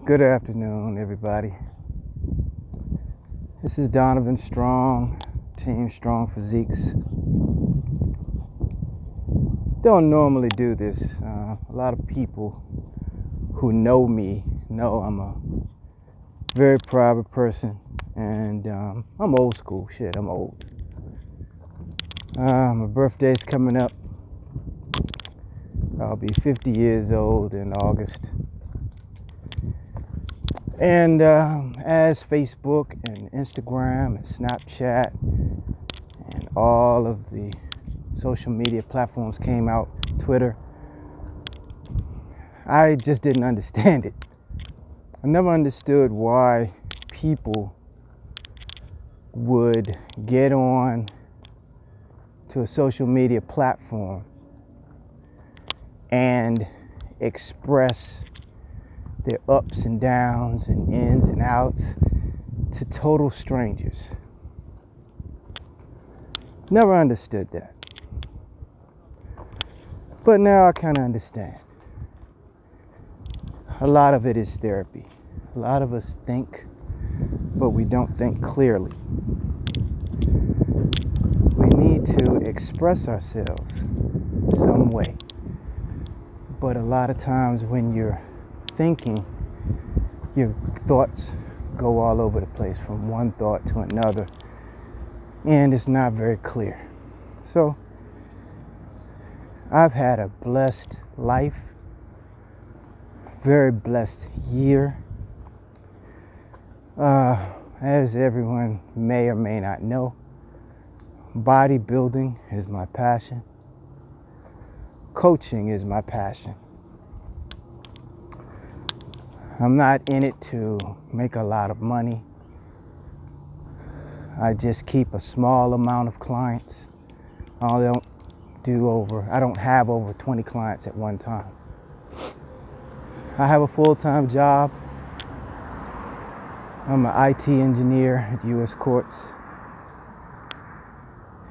Good afternoon, everybody. This is Donovan Strong, Team Strong Physiques. Don't normally do this. A lot of people who know me know I'm a very private person, and I'm old school. Shit, I'm old. My birthday's coming up. I'll be 50 years old in August. And as Facebook and Instagram and Snapchat and all of the social media platforms came out, Twitter, I just didn't understand it. I never understood why people would get on to a social media platform and express their ups and downs and ins and outs to total strangers. Never understood that. But now I kind of understand. A lot of it is therapy. A lot of us think, but we don't think clearly. We need to express ourselves some way. But a lot of times when you're thinking, your thoughts go all over the place from one thought to another, and it's not very clear. So I've had a blessed life, very blessed year. As everyone may or may not know, bodybuilding is my passion. Coaching is my passion. I'm not in it to make a lot of money. I just keep a small amount of clients. I don't have over 20 clients at one time. I have a full-time job. I'm an IT engineer at U.S. Courts.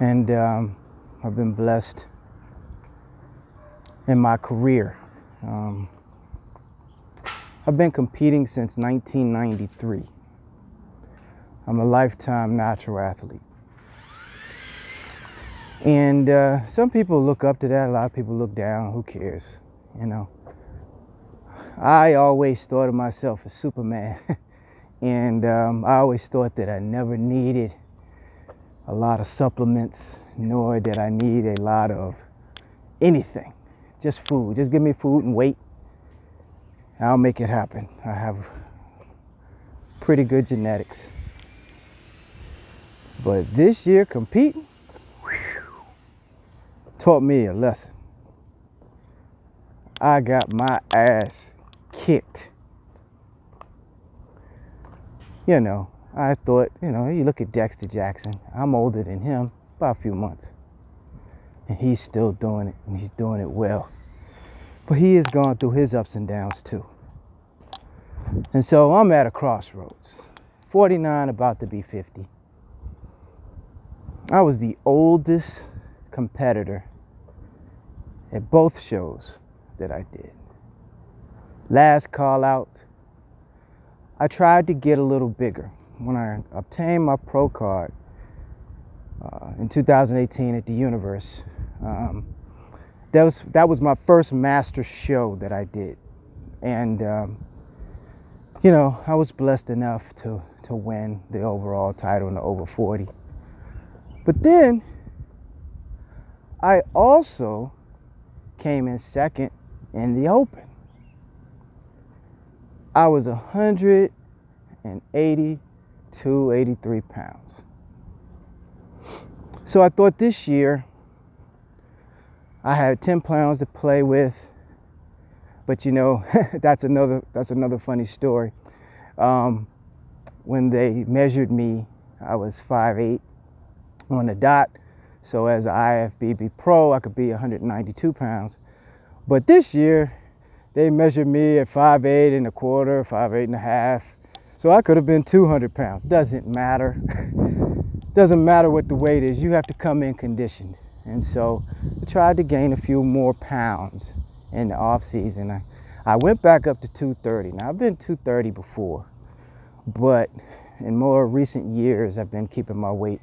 And I've been blessed in my career. I've been competing since 1993. I'm a lifetime natural athlete. And some people look up to that, a lot of people look down, who cares, you know. I always thought of myself as Superman. And I always thought that I never needed a lot of supplements, nor did I need a lot of anything. Just food. Just give me food and weight. I'll make it happen. I have pretty good genetics. But this year competing, taught me a lesson. I got my ass kicked. You know, I thought, you look at Dexter Jackson. I'm older than him by a few months. And he's still doing it, and he's doing it well. But he has gone through his ups and downs too. And so I'm at a crossroads. 49, about to be 50. I was the oldest competitor at both shows that I did. Last call out, I tried to get a little bigger. When I obtained my pro card in 2018 at the Universe, that was my first master show that I did. And I was blessed enough to win the overall title in the over 40. But then I also came in second in the Open. I was 182, 83 pounds. So I thought this year I had 10 pounds to play with. But that's another funny story. When they measured me, I was 5'8" on the dot. So as an IFBB pro, I could be 192 pounds. But this year, they measured me at 5'8" and a quarter, 5'8" and a half. So I could have been 200 pounds. Doesn't matter. Doesn't matter what the weight is. You have to come in conditioned. And so I tried to gain a few more pounds in the off season. I went back up to 230. Now, I've been 230 before, but in more recent years, I've been keeping my weight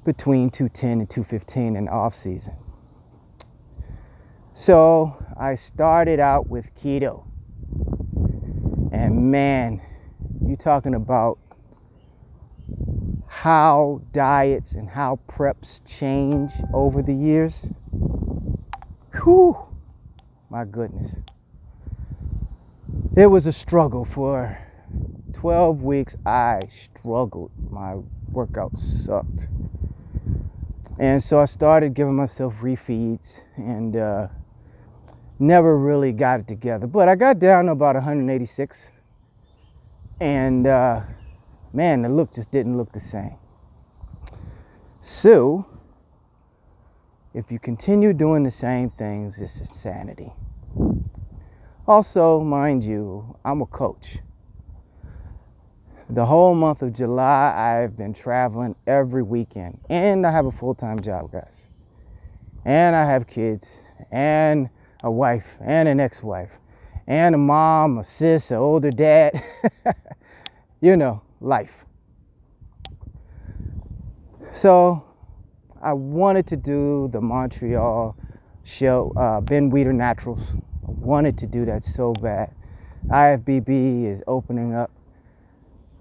between 210 and 215 in the off season. So I started out with keto, and man, you talking about how diets and how preps change over the years. Whew, my goodness. It was a struggle. For 12 weeks, I struggled. My workouts sucked. And so I started giving myself refeeds and never really got it together. But I got down to about 186. And man, the look just didn't look the same. So, if you continue doing the same things, it's insanity. Also, mind you, I'm a coach. The whole month of July, I've been traveling every weekend. And I have a full-time job, guys. And I have kids, and a wife, and an ex-wife, and a mom, a sis, an older dad. You know, life. So I wanted to do the Montreal show, Ben Weider Naturals. I wanted to do that so bad. IFBB is opening up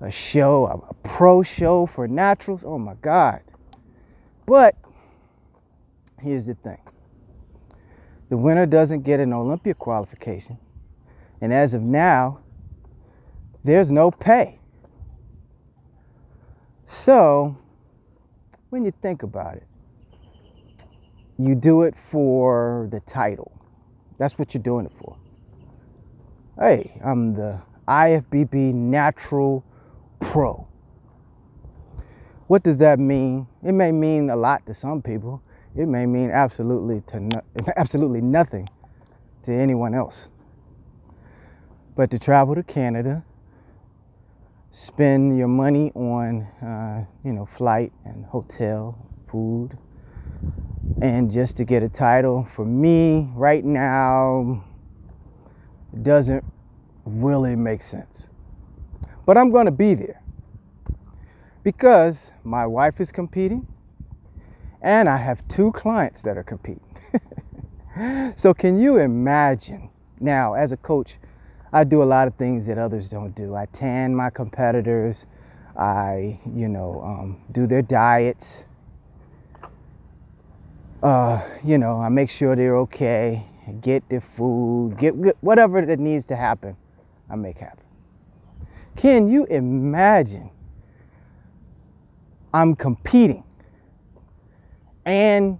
a show, a pro show for naturals. Oh my God. But here's the thing. The winner doesn't get an Olympia qualification. And as of now, there's no pay. So, when you think about it, you do it for the title. That's what you're doing it for. Hey, I'm the IFBB Natural Pro. What does that mean? It may mean a lot to some people. It may mean absolutely nothing to anyone else. But to travel to Canada, spend your money on flight and hotel, food, and just to get a title, for me right now, doesn't really make sense. But I'm going to be there because my wife is competing and I have 2 clients that are competing. So can you imagine? Now, as a coach, I do a lot of things that others don't do. I tan my competitors. I, do their diets. I make sure they're okay. Get their food. Get whatever that needs to happen, I make happen. Can you imagine? I'm competing and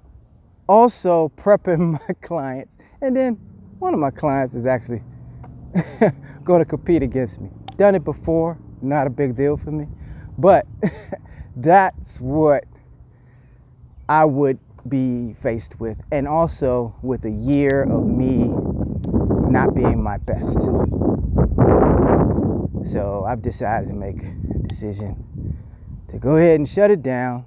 also prepping my clients. And then one of my clients is actually going to compete against me. Done it before, not a big deal for me. But that's what I would be faced with. And also with a year of me not being my best. So I've decided to make a decision to go ahead and shut it down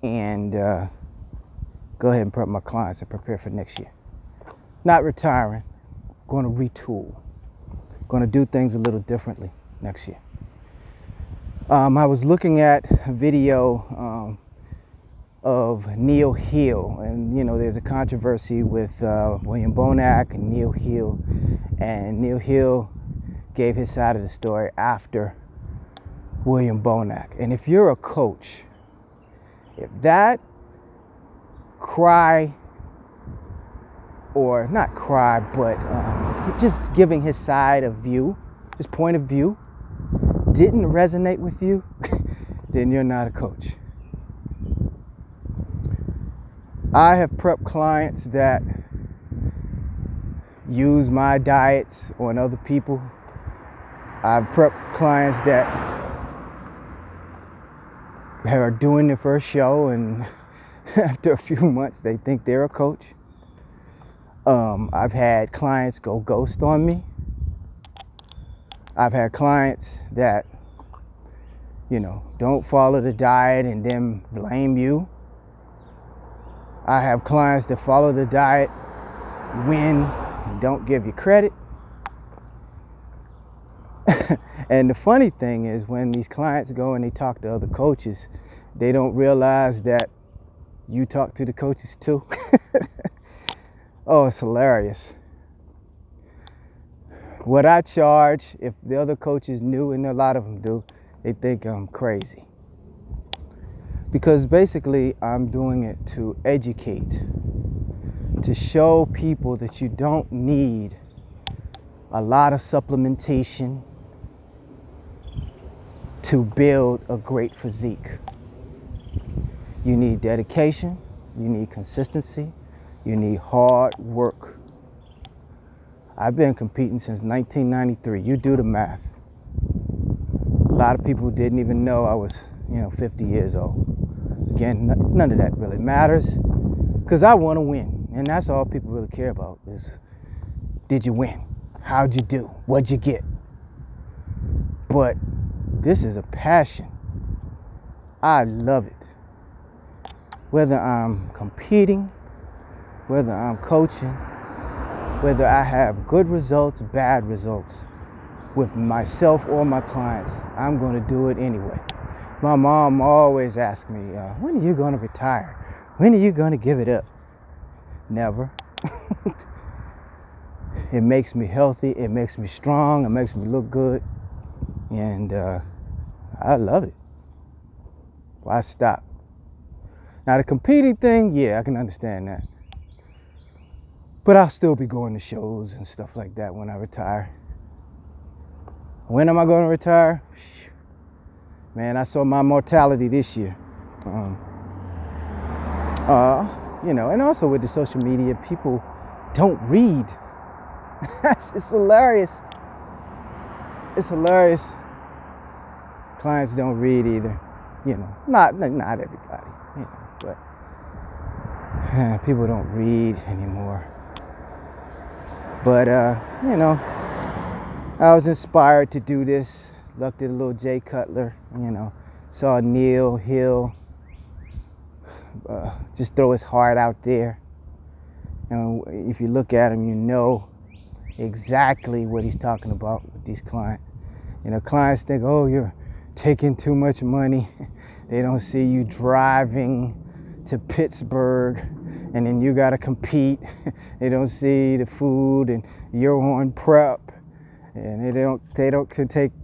and go ahead and prep my clients and prepare for next year. Not retiring, going to retool, going to do things a little differently next year. I was looking at a video of Neil Hill, and there's a controversy with William Bonac and Neil Hill, and Neil Hill gave his side of the story after William Bonac. And if you're a coach, if that cry, or not cry, but just giving his side of view, his point of view, didn't resonate with you, then you're not a coach. I have prepped clients that use my diets on other people. I've prepped clients that are doing their first show, and after a few months they think they're a coach. I've had clients go ghost on me. I've had clients that don't follow the diet and then blame you. I have clients that follow the diet, win, and don't give you credit. And the funny thing is, when these clients go and they talk to other coaches, they don't realize that you talk to the coaches too. Oh, it's hilarious. What I charge, if the other coaches knew, and a lot of them do, they think I'm crazy. Because basically, I'm doing it to educate, to show people that you don't need a lot of supplementation to build a great physique. You need dedication, you need consistency, you need hard work. I've been competing since 1993. You do the math. A lot of people didn't even know I was, 50 years old. Again, none of that really matters, because I want to win. And that's all people really care about is, did you win? How'd you do? What'd you get? But this is a passion. I love it. Whether I'm competing, whether I'm coaching, whether I have good results, bad results with myself or my clients, I'm going to do it anyway. My mom always asks me, when are you going to retire? When are you going to give it up? Never. It makes me healthy, it makes me strong, it makes me look good, and I love it. Why stop? Now the competing thing, yeah, I can understand that. But I'll still be going to shows and stuff like that when I retire. When am I going to retire? Man, I saw my mortality this year. And also with the social media, people don't read. It's hilarious. It's hilarious. Clients don't read either. Not everybody, but people don't read anymore. But, I was inspired to do this. Looked at a little Jay Cutler, saw Neil Hill just throw his heart out there. And if you look at him, you know exactly what he's talking about with these clients. Clients think, oh, you're taking too much money. They don't see you driving to Pittsburgh and then you got to compete. They don't see the food and you're on prep. And they don't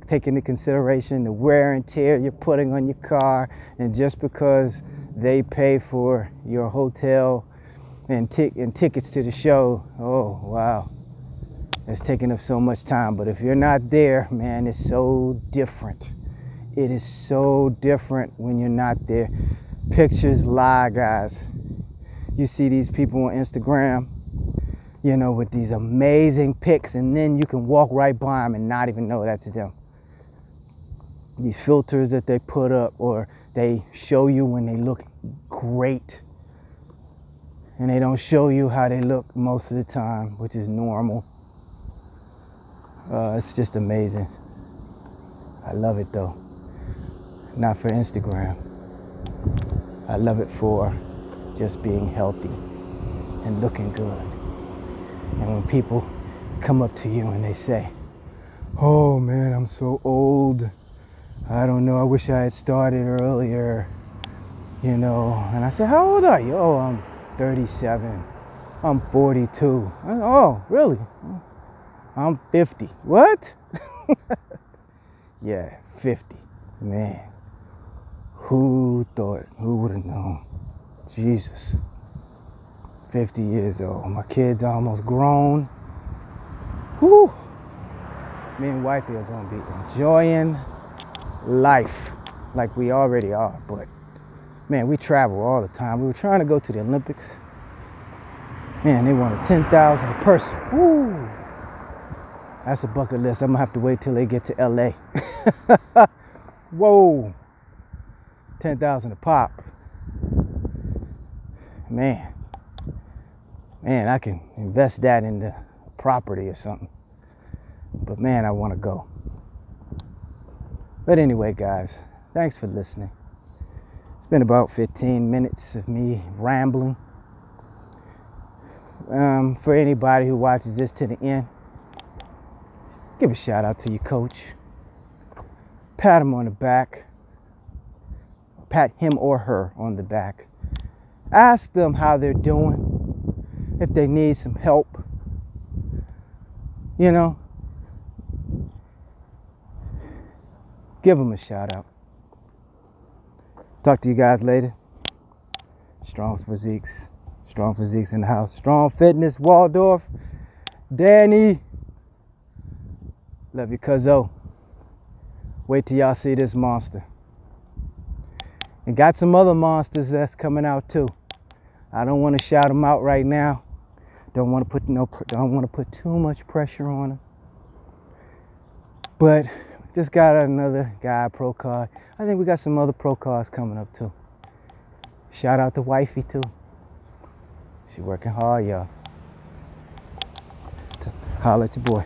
take into consideration the wear and tear you're putting on your car. And just because they pay for your hotel and tickets to the show, oh wow, it's taking up so much time. But if you're not there, man, it's so different. It is so different when you're not there. Pictures lie, guys. You see these people on Instagram, with these amazing pics, and then you can walk right by them and not even know that's them. These filters that they put up, or they show you when they look great, and they don't show you how they look most of the time, which is normal. It's just amazing. I love it though. Not for Instagram. I love it for just being healthy and looking good. And when people come up to you and they say, oh man, I'm so old, I don't know, I wish I had started earlier, and I say, how old are you? Oh, I'm 37, I'm 42. Oh, really? I'm 50. What? Yeah, 50. Man, who thought, who would have known? Jesus. 50 years old. My kids are almost grown. Whew. Me and wifey are going to be enjoying life like we already are. But, man, we travel all the time. We were trying to go to the Olympics. Man, they wanted 10,000 a person. Woo. That's a bucket list. I'm going to have to wait till they get to LA. Whoa. 10,000 a pop. Man, I can invest that into property or something. But man, I want to go. But anyway, guys, thanks for listening. It's been about 15 minutes of me rambling. For anybody who watches this to the end, give a shout out to your coach. Pat him on the back. Pat him or her on the back. Ask them how they're doing, if they need some help. You know, give them a shout out. Talk to you guys later. Strong Physiques. Strong Physiques in the house. Strong Fitness, Waldorf, Danny. Love you, cuzzo. Wait till y'all see this monster. And got some other monsters that's coming out too. I don't want to shout them out right now. Don't want to put too much pressure on them. But just got another guy pro card. I think we got some other pro cards coming up too. Shout out to wifey too. She working hard, y'all. Holla at your boy.